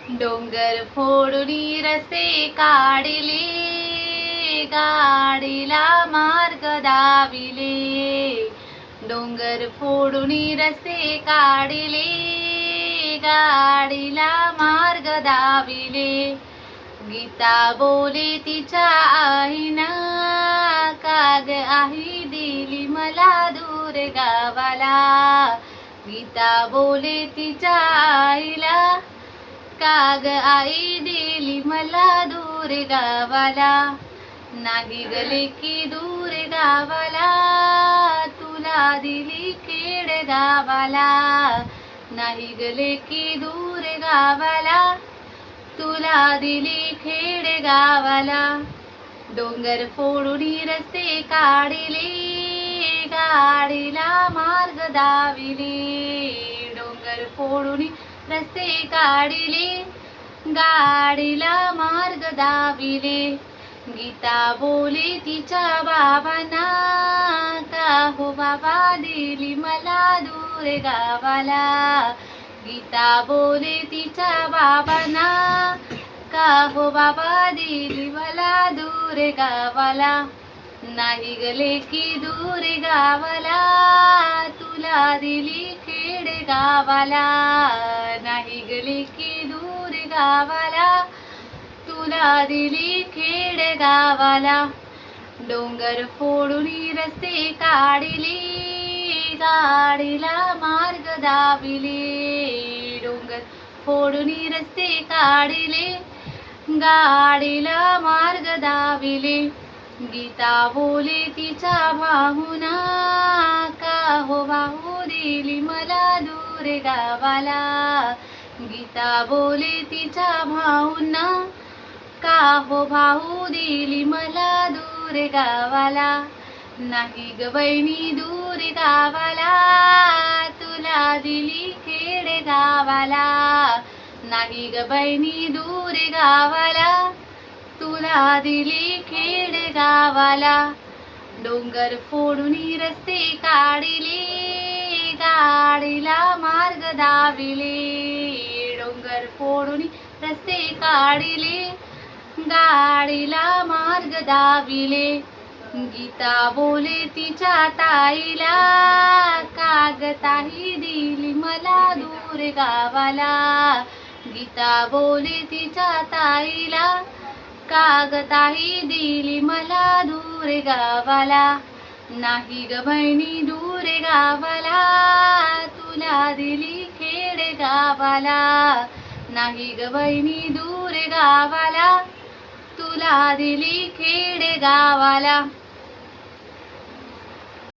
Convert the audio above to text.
डोंगर फोडून रस्ते काढले, गाडीला मार्ग दाविले. डोंगर फोडून रस्ते काढले, गाडीला मार्ग दाविले. गीता बोले तिच्या आईना, काग आई दिली मला दूर गावाला. गीता बोले तिच्या आईला, काग आई दिली मला दूर गावाला. नाही गले की दूर गावाला, तुला दिली खेड गावाला. नाही गले की दूर गावाला, तुला दिली खेड गावाला. डोंगर फोडून रस्ते काढले, गाडीला मार्ग दाविले. डोंगर फोडून रस्ते काढले, गाडीला मार्ग दाविले. गीता बोले तिच्या बाबांना, का हो बाबा दिली मला दूर गावाला. गीता बोले तिच्या बाबांना, का हो बाबा दिली मला दूर गावाला. नाही गले की दूर गावाला, तुला दिली खेड गावाला. नाही गले की दूर गावाला, तुला दिली खेड गावाला. डोंगर फोडून रस्ते काढले, गाडीला मार्ग दाविले. डोंगर फोडून रस्ते काढले, गाडीला मार्ग दाविले. गीता बोले तिच्या भाऊना, का हो भाऊ दिली मला दूर गावाला. गीता बोले तिच्या भाऊना, का हो भाऊ दिली मला दूर गावाला. नाही ग बहिणी दूर गावाला, तुला दिली खेड गावाला. नाही ग बहिणी दूर गावाला, तुला दिली खेड गावाला. डोंगर फोडून रस्ते काढले, गाडीला मार्ग दाविले. डोंगर फोडून रस्ते काढले, गाडीला मार्ग दाविले. गीता बोले तिच्या ताईला, काग ताई दिली मला दूर गावाला. गीता बोले तिच्या ताईला, काग ताई दिली मला दूर गावाला. नाही ग बहिणी दूर गावाला, तुला दिली खेड गावाला. नाही ग बहिणी दूर गावाला, तुला दिली खेड गावाला.